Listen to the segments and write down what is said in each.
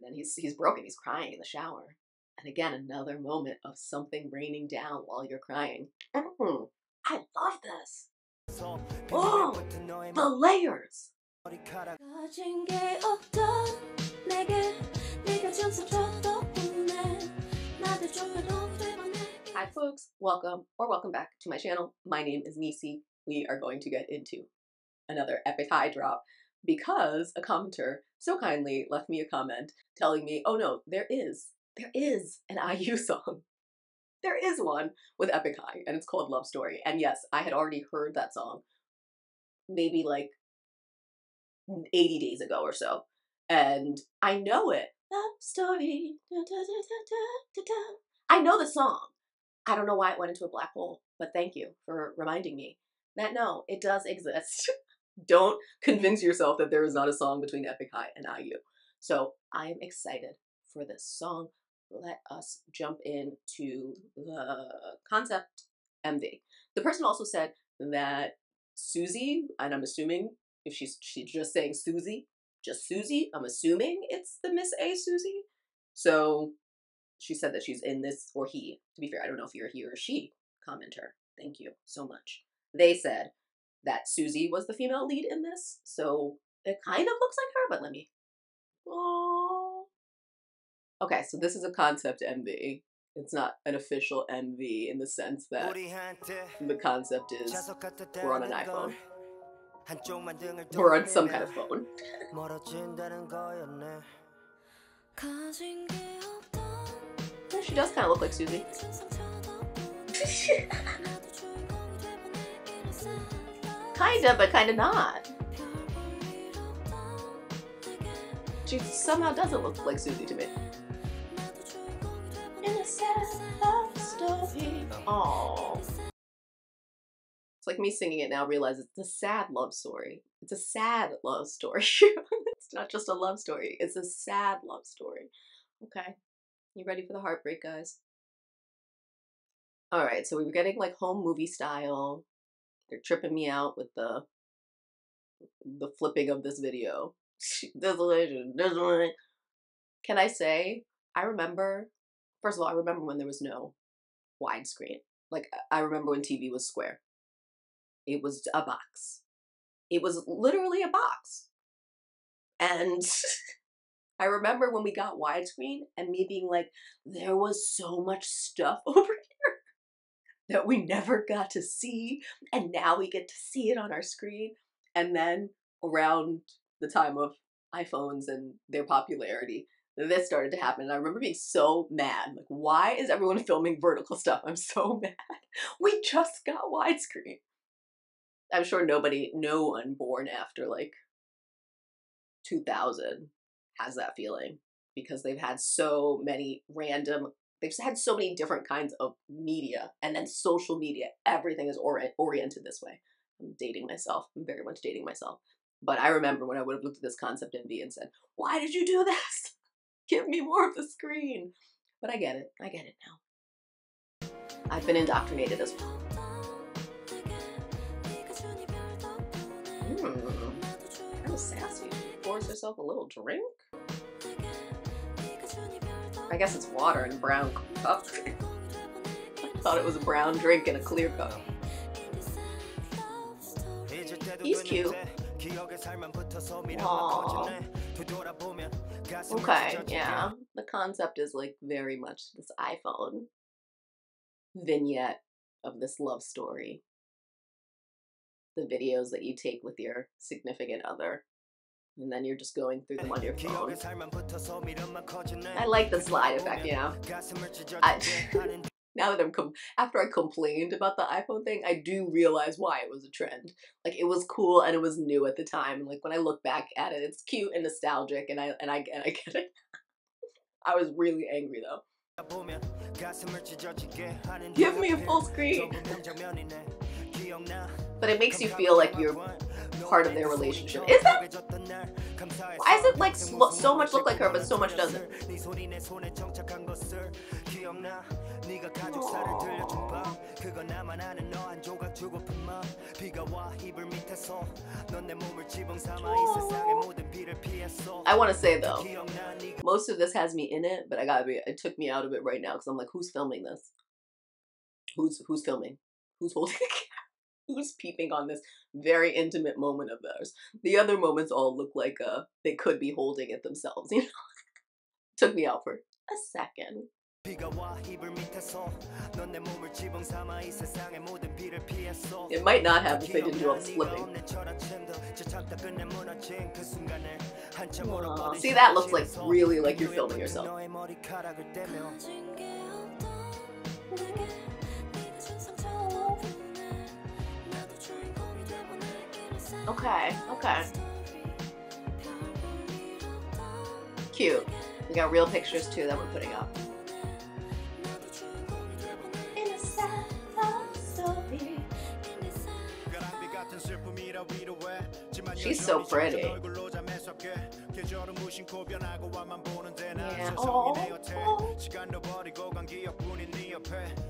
then he's broken. He's crying in the shower. And again, another moment of something raining down while you're crying. I love this. Oh, the layers. Hi folks, welcome back to my channel. My name is Nisi. We are going to get into another epic high drop because a commenter so kindly left me a comment telling me, oh no, there is an IU song. There is one with Epic High, and it's called Love Story. And yes, I had already heard that song maybe like 80 days ago or so. And I know it. Love Story. Da, da, da, da, da, da. I know the song. I don't know why it went into a black hole, but thank you for reminding me that no, it does exist. Don't convince yourself that there is not a song between Epic High and IU. So I am excited for this song. Let us jump into the concept MV. The person also said that Susie, and I'm assuming if she's just saying Susie, just Susie, I'm assuming it's the Miss A Susie. So she said that she's in this, or he. To be fair, I don't know if you're he or she commenter. Thank you so much. They said that Susie was the female lead in this, so it kind of looks like her, but let me. Oh. Okay, so this is a concept MV. It's not an official MV in the sense that the concept is we're on an iPhone. We're on some kind of phone. She does kind of look like Susie. Kinda, but kinda not. She somehow doesn't look like Susie to me. In a sad love story. Aww. It's like me singing it now, realize it's a sad love story. It's a sad love story. It's not just a love story, it's a sad love story. Okay. You ready for the heartbreak, guys? Alright, so we were getting like home movie style. They're tripping me out with the flipping of this video. Can I say, I remember, first of all, I remember when there was no widescreen. Like, I remember when TV was square. It was a box. It was literally a box. And I remember when we got widescreen and me being like, there was so much stuff over here that we never got to see, and now we get to see it on our screen. And then around the time of iPhones and their popularity, this started to happen. And I remember being so mad. Like, why is everyone filming vertical stuff? I'm so mad. We just got widescreen. I'm sure no one born after like 2000 has that feeling, because they've had so many they've had so many different kinds of media, and then social media, everything is oriented this way. I'm dating myself. I'm very much dating myself. But I remember when I would have looked at this concept MV and said, why did you do this? Give me more of the screen. But I get it now. I've been indoctrinated as well. That was sassy. She pours herself a little drink. I guess it's water in a brown cup. I thought it was a brown drink in a clear cup. He's cute. Aww. Okay, yeah. The concept is like very much this iPhone vignette of this love story. The videos that you take with your significant other, and then you're just going through them on your phone. I like the slide effect, you know. Now that after I complained about the iPhone thing, I do realize why it was a trend. Like, it was cool and it was new at the time. And like, when I look back at it, it's cute and nostalgic, and I get it. I was really angry though. Give me a full screen. But it makes you feel like you're part of their relationship. Is it? Why is it like so much look like her, but so much doesn't? I want to say though, most of this has me in it, but it took me out of it right now because I'm like, who's filming this? Who's filming? Who's holding the camera? Who's peeping on this very intimate moment of theirs? The other moments all look like they could be holding it themselves, you know? Took me out for a second. It might not have if they didn't do all the flipping. See, that looks like really like you're filming yourself. Okay, okay. Cute. We got real pictures too that we're putting up. She's so pretty. Yeah. Oh.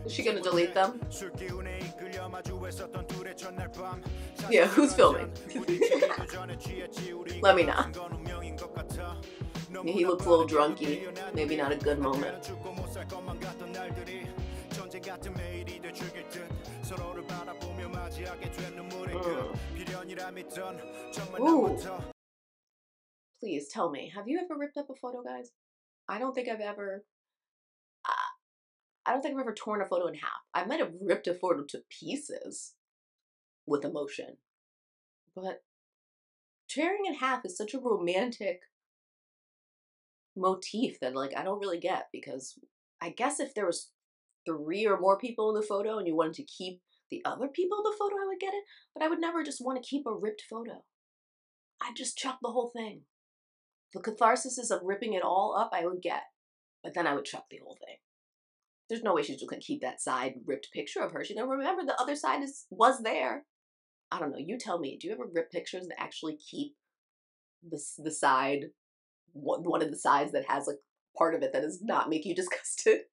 Is she gonna delete them? Yeah, who's filming? Let me know. He looks a little drunky. Maybe not a good moment. Ooh. Please tell me, have you ever ripped up a photo, guys? I don't think I've ever torn a photo in half. I might have ripped a photo to pieces with emotion, but tearing in half is such a romantic motif that like I don't really get, because I guess if there was 3 or more people in the photo and you wanted to keep the other people in the photo, I would get it, but I would never just want to keep a ripped photo. I'd just chuck the whole thing. The catharsis of ripping it all up I would get, but then I would chuck the whole thing. There's no way she's just gonna keep that side ripped picture of her. She never remember the other side was there. I don't know, you tell me, do you ever rip pictures that actually keep the side, one of the sides that has like part of it that does not make you disgusted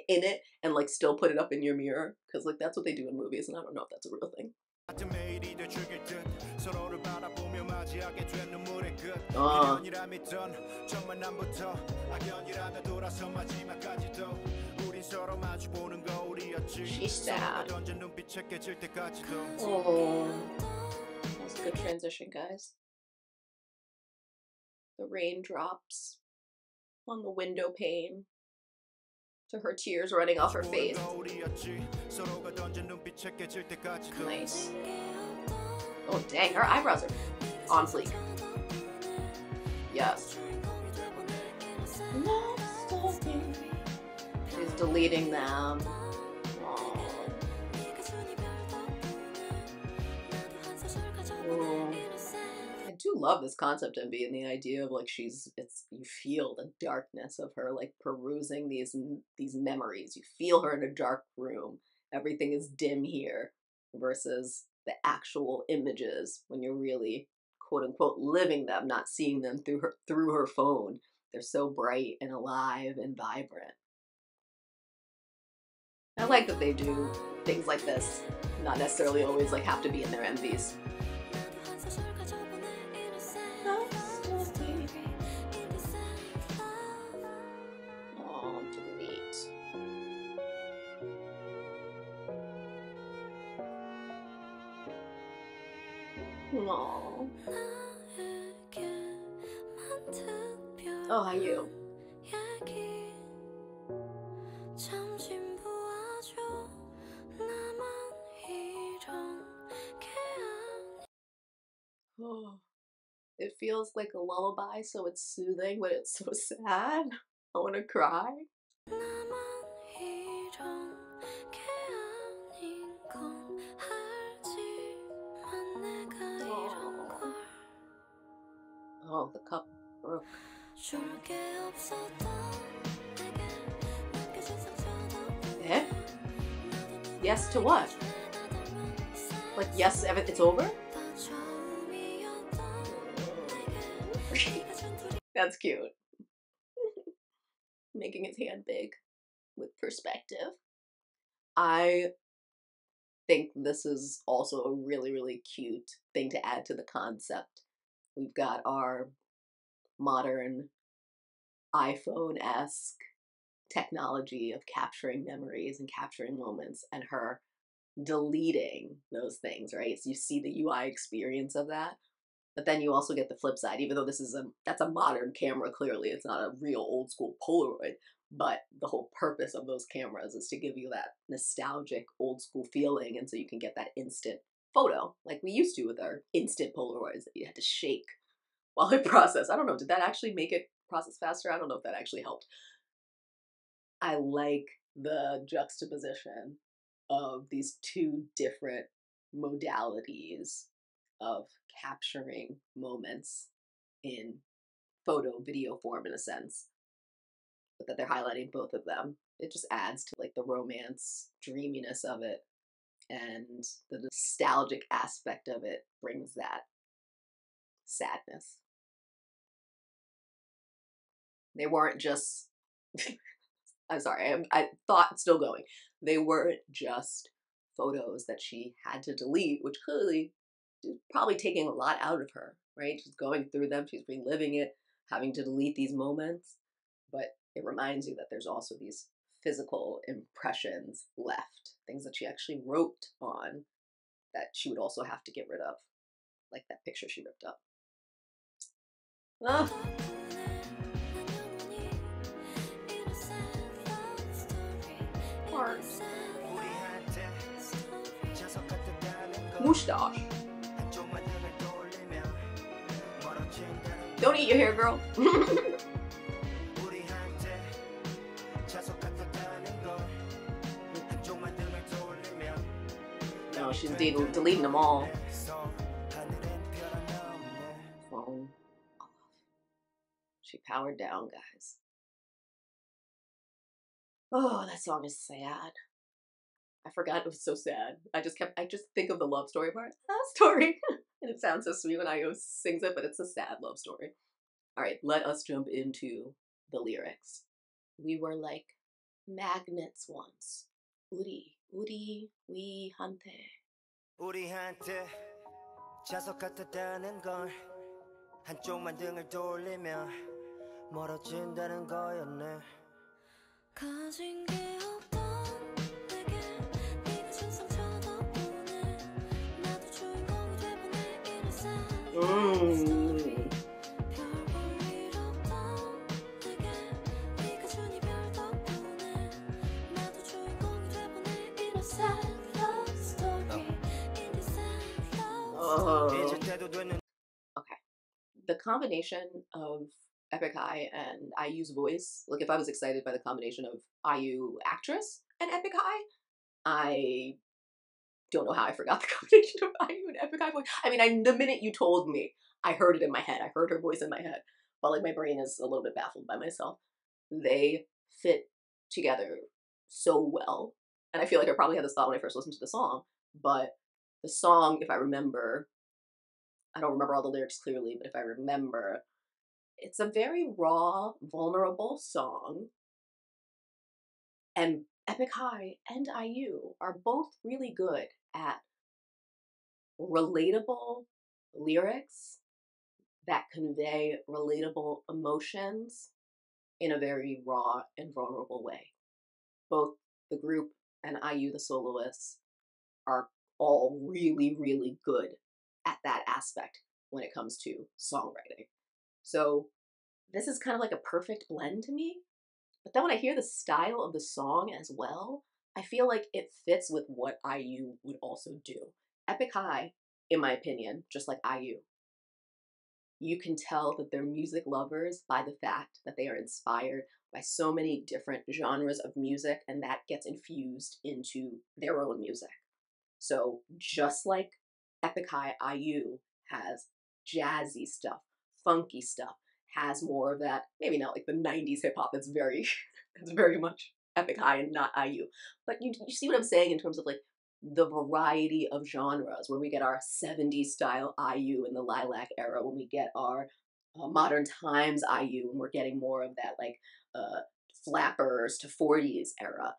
in it, and like still put it up in your mirror? Because like that's what they do in movies, and I don't know if that's a real thing. She's sad. Oh, that was a good transition, guys. The raindrops on the window pane to her tears running off her face. Nice. Oh dang, her eyebrows are on fleek. Yes. She's deleting them. Aww. I do love this concept, Envy, and the idea of like you feel the darkness of her like perusing these memories. You feel her in a dark room. Everything is dim here versus the actual images when you're really quote unquote living them, not seeing them through her phone. They're so bright and alive and vibrant. I like that they do things like this, not necessarily always like have to be in their MVs. Oh, delete. Aww. Oh, how are you? Oh, it feels like a lullaby, so it's soothing, but it's so sad. I want to cry. Oh, the cup broke. Eh? Yes to what? Like, yes, it's over? That's cute. Making his hand big with perspective. I think this is also a really, really cute thing to add to the concept. We've got our modern iPhone-esque technology of capturing memories and capturing moments, and her deleting those things, right? So you see the UI experience of that, but then you also get the flip side. Even though that's a modern camera, clearly it's not a real old school Polaroid, but the whole purpose of those cameras is to give you that nostalgic old school feeling, and so you can get that instant photo like we used to with our instant Polaroids that you had to shake while it processed. I don't know, did that actually make it process faster? I don't know if that actually helped. I like the juxtaposition of these two different modalities of capturing moments in photo video form, in a sense, but that they're highlighting both of them. It just adds to like the romance dreaminess of it, and the nostalgic aspect of it brings that sadness. They weren't just I'm sorry, I thought still going. They weren't just photos that she had to delete, which clearly is probably taking a lot out of her, right? She's going through them, she's reliving it, having to delete these moments. But it reminds you that there's also these physical impressions left, things that she actually wrote on that she would also have to get rid of, like that picture she ripped up. Ah. Moustache. Don't eat your hair, girl. No, she's deleting them all. Phone off. She powered down, guys. Oh, that song is sad. I forgot it was so sad. I just think of the love story part. Love story. And it sounds so sweet when IU sings it, but it's a sad love story. All right, let us jump into the lyrics. We were like magnets once. 우리 우리한테. 우리한테 자석 같았다는 걸 한쪽만 등을 돌리며 멀어진다는 거였네. 가진 게 없던 내게 네가 천상 덕분에 나도 주인공이 돼보내 이런 Okay. The combination of EPIK and IU's voice, like if I was excited by the combination of IU actress and EPIK, I don't know how I forgot the combination of IU and EPIK voice. I mean, the minute you told me, I heard it in my head. I heard her voice in my head. But like my brain is a little bit baffled by myself. They fit together so well. And I feel like I probably had this thought when I first listened to the song, but the song, if I remember, I don't remember all the lyrics clearly, but if I remember, it's a very raw, vulnerable song. And EPIK and IU are both really good at relatable lyrics that convey relatable emotions in a very raw and vulnerable way. Both the group and IU, the soloists, are all really, really good at that aspect when it comes to songwriting. So this is kind of like a perfect blend to me. But then when I hear the style of the song as well, I feel like it fits with what IU would also do. EPIK, in my opinion, just like IU, you can tell that they're music lovers by the fact that they are inspired by so many different genres of music, and that gets infused into their own music. So just like EPIK, IU has jazzy stuff, funky stuff, has more of that, maybe not like the 90s hip hop that's very, that's very much EPIK and not IU. But you see what I'm saying in terms of like the variety of genres, where we get our 70s style IU in the Lilac era, when we get our modern times IU, and we're getting more of that like flappers to 40s era.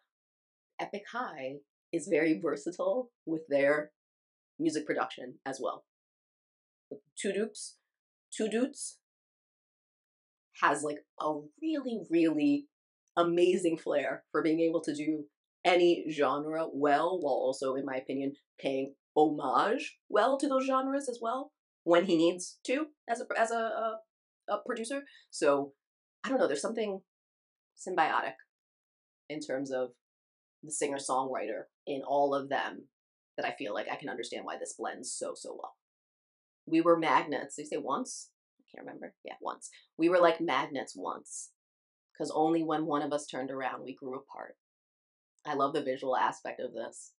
EPIK is very versatile with their music production as well. Two Dukes has like a really, really amazing flair for being able to do any genre well, while also, in my opinion, paying homage well to those genres as well when he needs to as a producer. So I don't know, there's something symbiotic in terms of the singer-songwriter in all of them that I feel like I can understand why this blends so well. We were magnets. Did you say once? I can't remember. Yeah, once. We were like magnets once, because only when one of us turned around, we grew apart. I love the visual aspect of this.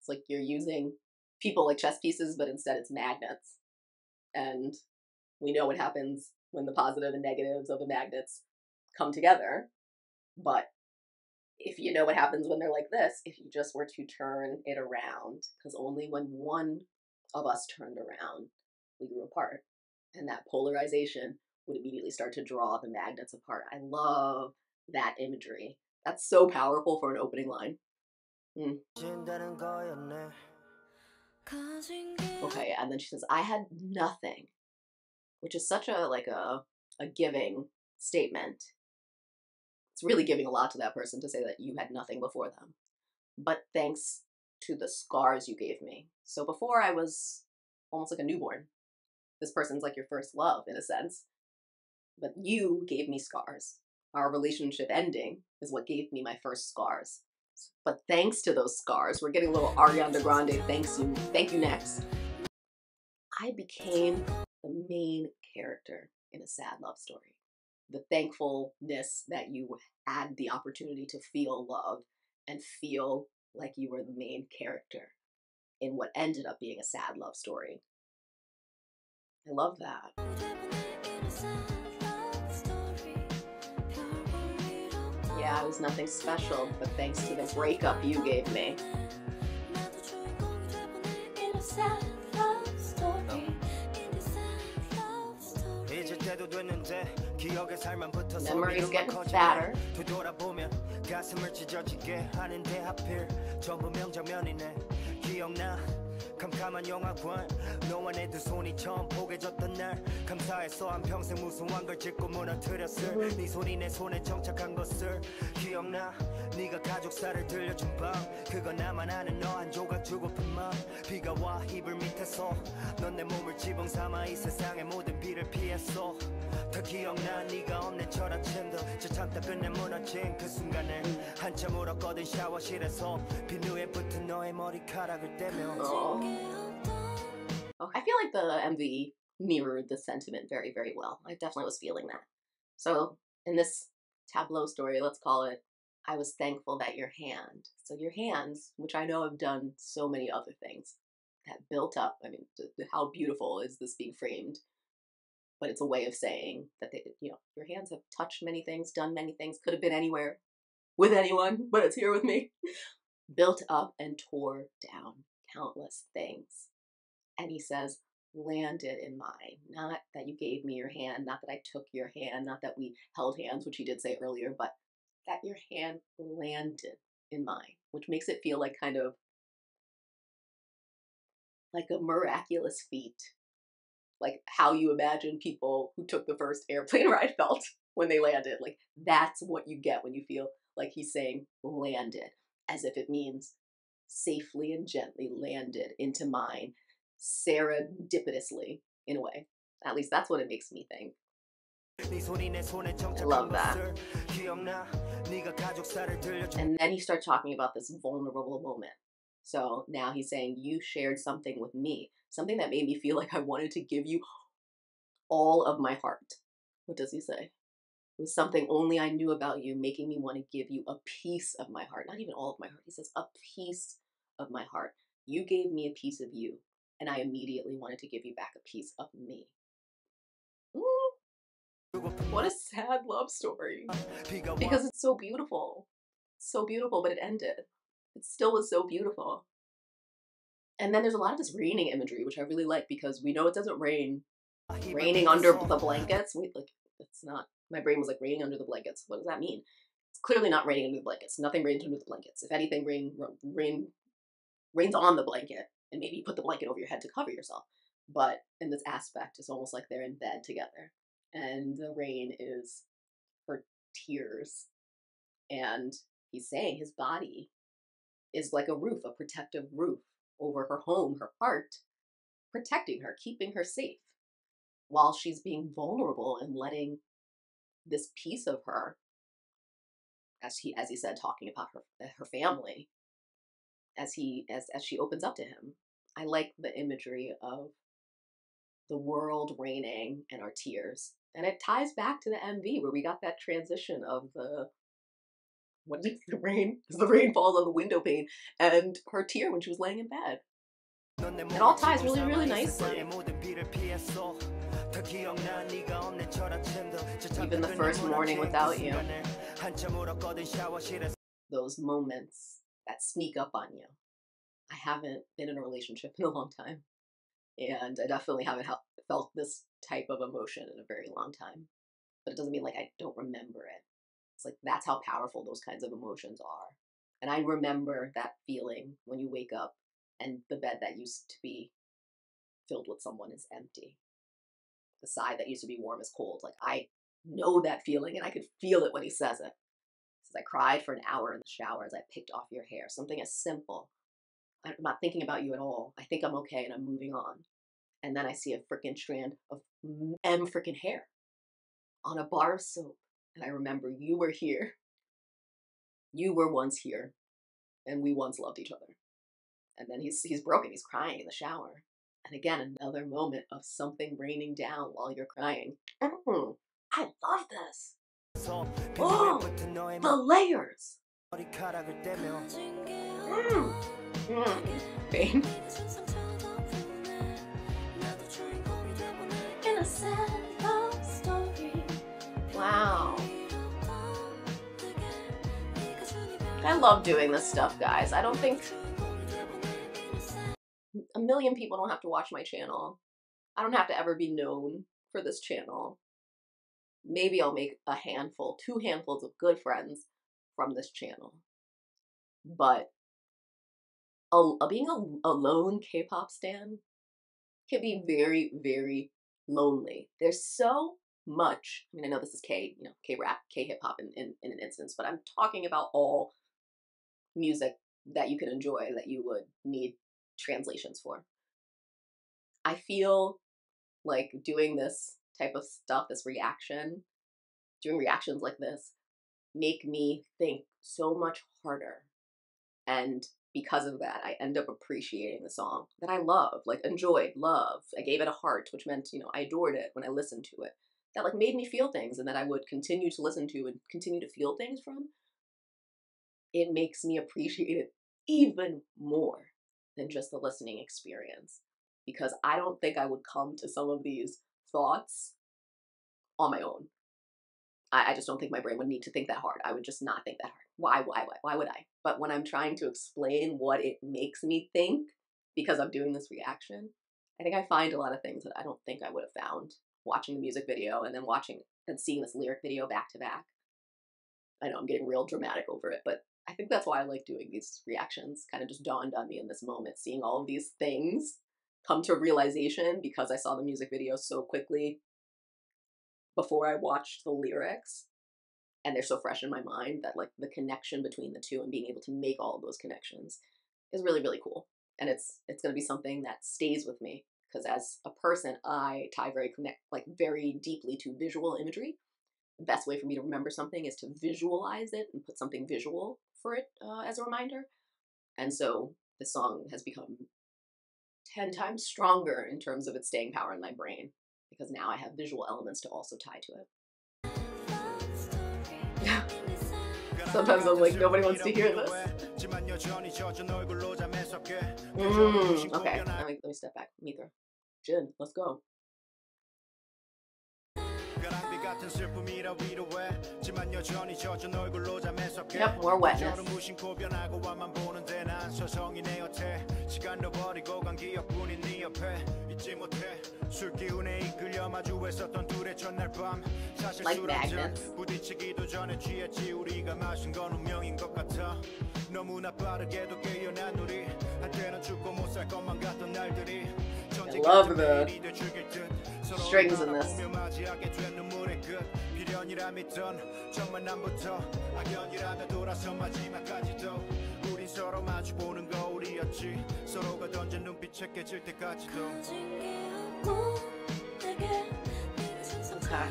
It's like you're using people like chess pieces, but instead it's magnets. And we know what happens when the positive and negatives of the magnets come together. But if you know what happens when they're like this, if you just were to turn it around, because only when one of us turned around, we grew apart. And that polarization would immediately start to draw the magnets apart. I love that imagery. That's so powerful for an opening line. Okay, and then she says, I had nothing, which is such a giving statement. It's really giving a lot to that person to say that you had nothing before them. But thanks to the scars you gave me. So before I was almost like a newborn. This person's like your first love in a sense. But you gave me scars. Our relationship ending is what gave me my first scars. But thanks to those scars, we're getting a little Ariana Grande thank you next. I became the main character in a sad love story. The thankfulness that you had the opportunity to feel love and feel like you were the main character in what ended up being a sad love story. I love that. Yeah, it was nothing special, but thanks to the breakup you gave me. Memories getting fatter. 캄캄한 영화관 너와 내 두 손이 처음 보게 졌던 날 감사했어 한평생 무수한 걸 짚고 무너뜨렸을 네 손이 내 손에 정착한 것을 기억나 네가 가족사를 들려준 밤 그거 나만 아는 너 한 조각 주고픈 맘 비가 와 이불 밑에서 넌 내 몸을 지붕 삼아 이 세상의 모든 비를 피했어 더 기억나 네가 없는 첫 아침도 저 참다 끝내 무너진 그 순간을 한참 울었거든 샤워실에서 비누에 붙은 너의 머리카락을 떼며 I feel like the MV mirrored the sentiment very, very well. I definitely was feeling that. So in this tableau story, let's call it, I was thankful that your hand, so your hands, which I know have done so many other things, that built up, I mean, how beautiful is this being framed? But it's a way of saying that they, your hands have touched many things, done many things, could have been anywhere, with anyone, but it's here with me. Built up and tore down countless things. And he says, landed in mine. Not that you gave me your hand, not that I took your hand, not that we held hands, which he did say earlier, but that your hand landed in mine, which makes it feel like kind of like a miraculous feat. Like how you imagine people who took the first airplane ride felt when they landed. Like that's what you get when you feel like he's saying landed, as if it means safely and gently landed into mine, serendipitously in a way. At least that's what it makes me think. I love that. And then he starts talking about this vulnerable moment. So now he's saying, you shared something with me, something that made me feel like I wanted to give you all of my heart. What does he say? It was something only I knew about you, making me want to give you a piece of my heart. Not even all of my heart. He says, a piece of my heart. You gave me a piece of you, and I immediately wanted to give you back a piece of me. What a sad love story. Because it's so beautiful. So beautiful, but it ended. It still was so beautiful. And then there's a lot of this raining imagery, which I really like, because we know it doesn't rain. Raining under the blankets. It's not. My brain was like, raining under the blankets. What does that mean? It's clearly not raining under the blankets. Nothing rains under the blankets. If anything, rain rain's on the blanket, and maybe you put the blanket over your head to cover yourself. But in this aspect, it's almost like they're in bed together. And the rain is her tears. And he's saying his body is like a roof, a protective roof over her home, her heart, protecting her, keeping her safe, while she's being vulnerable and letting this piece of her, as he said, talking about her family, as she opens up to him. I like the imagery of the world raining and our tears. And it ties back to the MV where we got that transition of the rain, as the rain falls on the window pane, and her tear when she was laying in bed. It all ties really, really nicely. Even the first morning without you. Those moments that sneak up on you. I haven't been in a relationship in a long time. And I definitely haven't felt this type of emotion in a very long time. But it doesn't mean like I don't remember it. It's like that's how powerful those kinds of emotions are. And I remember that feeling when you wake up and the bed that used to be filled with someone is empty. The side that used to be warm is cold. Like I know that feeling, and I could feel it when he says it. He says, I cried for an hour in the shower as I picked off your hair. Something as simple. I'm not thinking about you at all. I think I'm okay and I'm moving on. And then I see a freaking strand of freaking hair on a bar of soap. And I remember you were here. You were once here. And we once loved each other. And then he's broken. He's crying in the shower. And again, another moment of something raining down while you're crying. I love this. Oh, the layers. Pain. Wow. I love doing this stuff, guys. I don't think a million people don't have to watch my channel. I don't have to ever be known for this channel. Maybe I'll make a handful, 2 handfuls of good friends from this channel. But being a lone K-pop stan can be very, very lonely. There's so much. I mean, I know this is K-rap, K-hip-hop in an instance, but I'm talking about all music that you can enjoy that you would need translations for. I feel like doing this type of stuff, doing reactions like this, make me think so much harder. And because of that, I end up appreciating the song that I love, like enjoyed, loved. I gave it a heart, which meant, I adored it when I listened to it. That like made me feel things and that I would continue to listen to and continue to feel things from. It makes me appreciate it even more than just the listening experience. Because I don't think I would come to some of these thoughts on my own. I just don't think my brain would need to think that hard. I would just not think that hard. Why would I? But when I'm trying to explain what it makes me think, because I'm doing this reaction, I think I find a lot of things that I don't think I would have found watching the music video and then watching and seeing this lyric video back to back. I know I'm getting real dramatic over it, but I think that's why I like doing these reactions. Kind of just dawned on me in this moment, seeing all of these things come to realization because I saw the music video so quickly before I watched the lyrics, and they're so fresh in my mind that like the connection between the two and being able to make all of those connections is really, really cool. And it's going to be something that stays with me because as a person, I tie very deeply to visual imagery. The best way for me to remember something is to visualize it and put something visual for it as a reminder. And so this song has become 10 times stronger in terms of its staying power in my brain, because now I have visual elements to also tie to it. Sometimes I'm like, nobody wants to hear this. Okay, let me step back. Mithra. Jin, let's go. Yep, more wetness. Like magnets. I love the strings in this. Okay.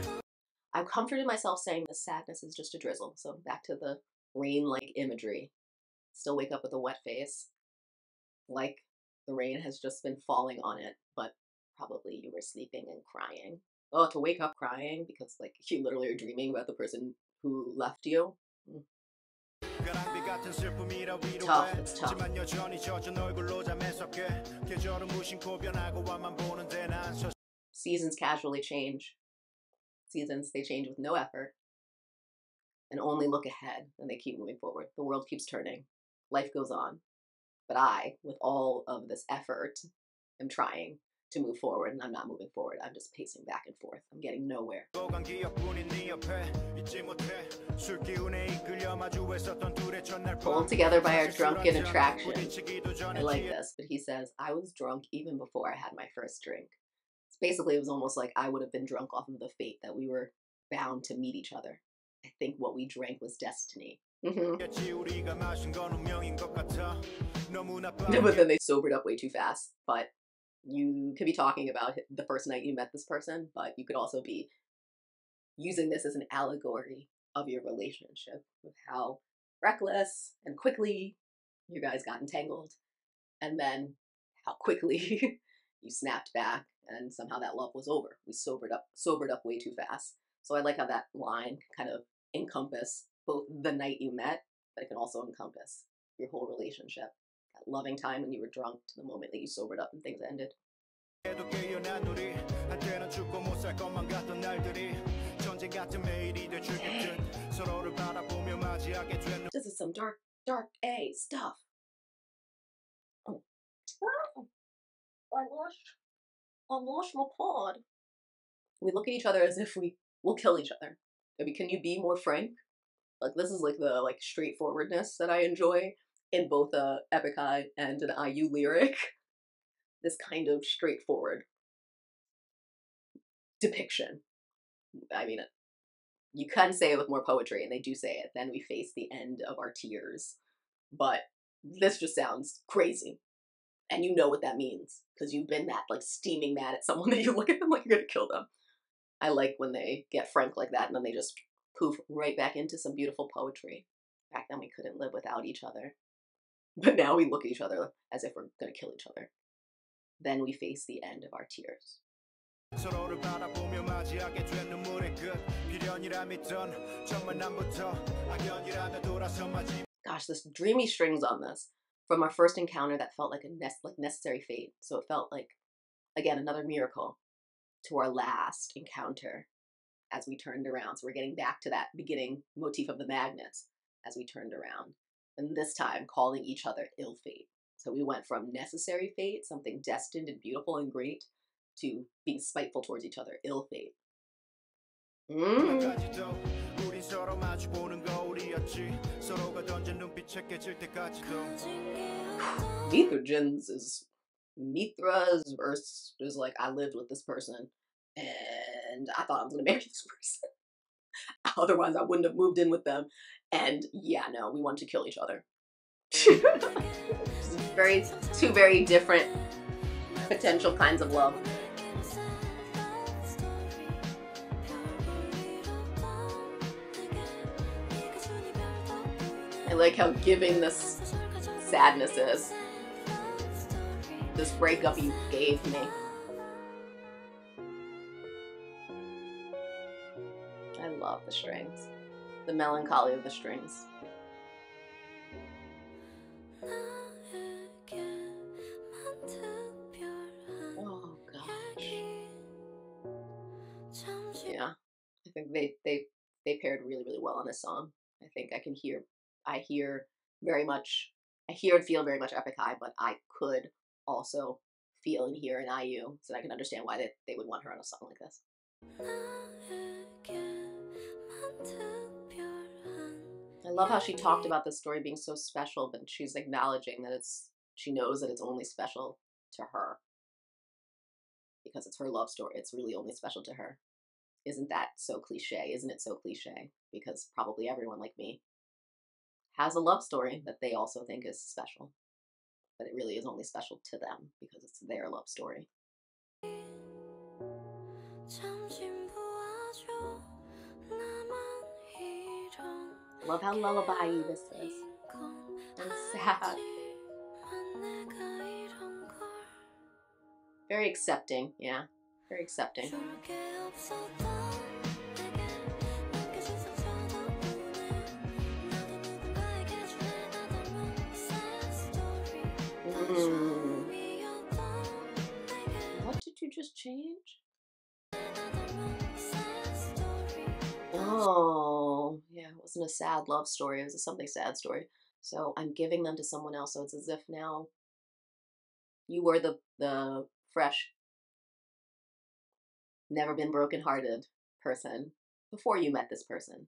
I've comforted myself saying this sadness is just a drizzle. So back to the rain-like imagery. Still wake up with a wet face. Like the rain has just been falling on it, but probably you were sleeping and crying. Oh, to wake up crying because like you literally are dreaming about the person who left you. Tough, it's tough. Seasons casually change. Seasons, they change with no effort and only look ahead, and they keep moving forward. The world keeps turning. Life goes on. But I, with all of this effort, am trying to move forward, and I'm not moving forward. I'm just pacing back and forth. I'm getting nowhere. Pulled together by our drunken attraction. I like this, but he says, I was drunk even before I had my first drink. Basically, it was almost like I would have been drunk off of the fate that we were bound to meet each other. I think what we drank was destiny. But then they sobered up way too fast. But you could be talking about the first night you met this person, but you could also be using this as an allegory of your relationship, with how reckless and quickly you guys got entangled, and then how quickly you snapped back, and somehow that love was over. We sobered up way too fast. So I like how that line kind of encompass both the night you met, but it can also encompass your whole relationship. That loving time when you were drunk to the moment that you sobered up and things ended. This is some dark A stuff. Oh. I lost my pod. We look at each other as if we will kill each other. Maybe can you be more frank? Like this is like the straightforwardness that I enjoy in both a EPIK and an IU lyric. This kind of straightforward depiction. I mean, you can say it with more poetry, and they do say it. Then we face the end of our tears. But this just sounds crazy. And you know what that means, because you've been that steaming mad at someone that you look at them like you're gonna kill them. I like when they get frank like that, and then they just poof right back into some beautiful poetry. Back then we couldn't live without each other. But now we look at each other as if we're gonna kill each other. Then we face the end of our tears. Gosh, this dreamy strings on this. From our first encounter that felt like necessary fate. So it felt like, again, another miracle, to our last encounter as we turned around. So we're getting back to that beginning motif of the magnets as we turned around. And this time calling each other ill fate. So we went from necessary fate, something destined and beautiful and great, to being spiteful towards each other, ill fate. Mithra's verse is like, I lived with this person and I thought I was gonna marry this person. Otherwise I wouldn't have moved in with them. And yeah, no, we wanted to kill each other. Two very different potential kinds of love. I like how giving this sadness is. This breakup you gave me. I love the strings. The melancholy of the strings. Oh gosh. Yeah. I think they paired really well on this song. I think I hear and feel very much EPIK, but I could also feel and hear an IU, so I can understand why they would want her on a song like this. I love how she talked about this story being so special, but she's acknowledging that she knows that it's only special to her because it's her love story. It's really only special to her. Isn't that so cliche? Isn't it so cliche? Because probably everyone like me has a love story that they also think is special, but it really is only special to them because it's their love story. I love how lullaby this is. And sad. Very accepting, yeah. Very accepting. What did you just change? Oh, yeah, it wasn't a sad love story. It was a something sad story. So I'm giving them to someone else. So it's as if now you were the fresh, never been brokenhearted person before you met this person.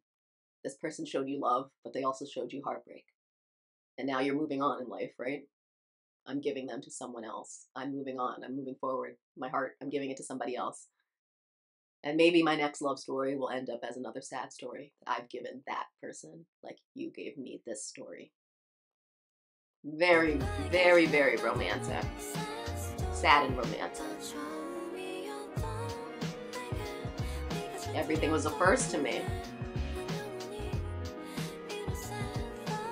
This person showed you love, but they also showed you heartbreak. And now you're moving on in life, right? I'm giving them to someone else. I'm moving on. I'm moving forward. My heart, I'm giving it to somebody else. And maybe my next love story will end up as another sad story that I've given that person, like you gave me this story. Very, very, very romantic. Sad and romantic. Everything was a first to me.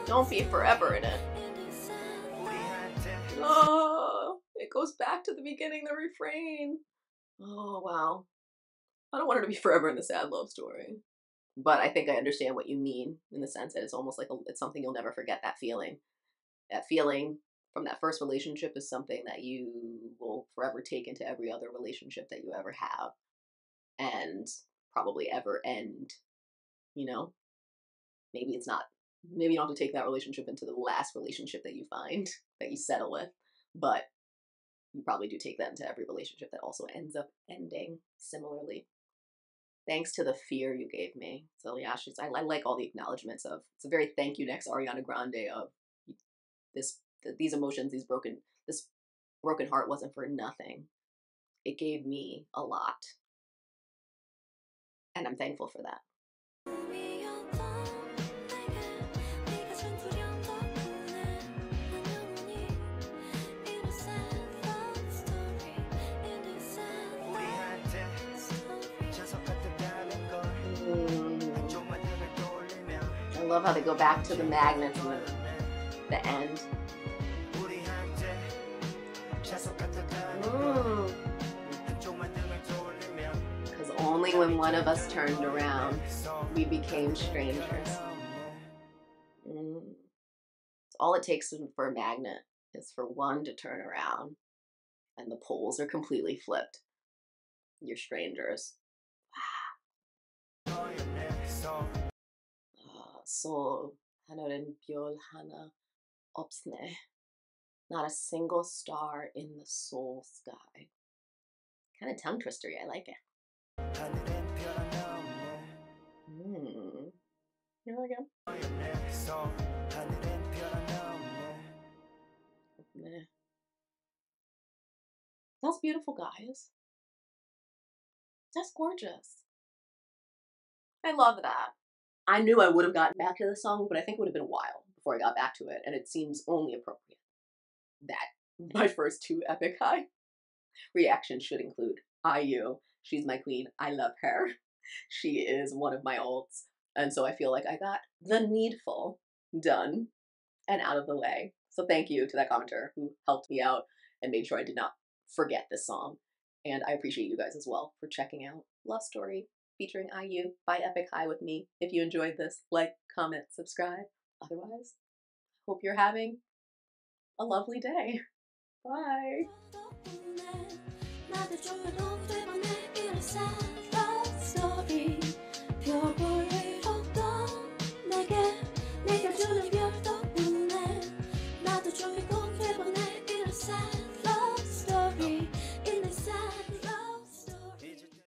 Don't be forever in it. Oh, it goes back to the beginning, the refrain. Oh, wow. I don't want her to be forever in the sad love story. But I think I understand what you mean in the sense that it's almost like it's something you'll never forget, that feeling. That feeling from that first relationship is something that you will forever take into every other relationship that you ever have and probably ever end, you know? Maybe it's not, maybe you don't have to take that relationship into the last relationship that you find, that you settle with, but you probably do take that into every relationship that also ends up ending similarly. Thanks to the fear you gave me. So yeah, I like all the acknowledgments of, it's a very thank you next Ariana Grande of these emotions, this broken heart wasn't for nothing. It gave me a lot. And I'm thankful for that. I love how they go back to the magnets in the end. Because only when one of us turned around, we became strangers. It's all it takes for a magnet is for one to turn around, and the poles are completely flipped. You're strangers. So 하늘은 별 하나 없네. Not a single star in the soul sky. Kind of tongue twistery. I like it. Here we go. That's beautiful, guys. That's gorgeous. I love that. I knew I would have gotten back to the song, but I think it would have been a while before I got back to it, and it seems only appropriate that my first two Epic High reactions should include IU. She's my queen. I love her. She is one of my ults, and so I feel like I got the needful done and out of the way. So thank you to that commenter who helped me out and made sure I did not forget this song. And I appreciate you guys as well for checking out Love Story featuring IU by Epic High with me. If you enjoyed this, like, comment, subscribe. Otherwise, hope you're having a lovely day. Bye.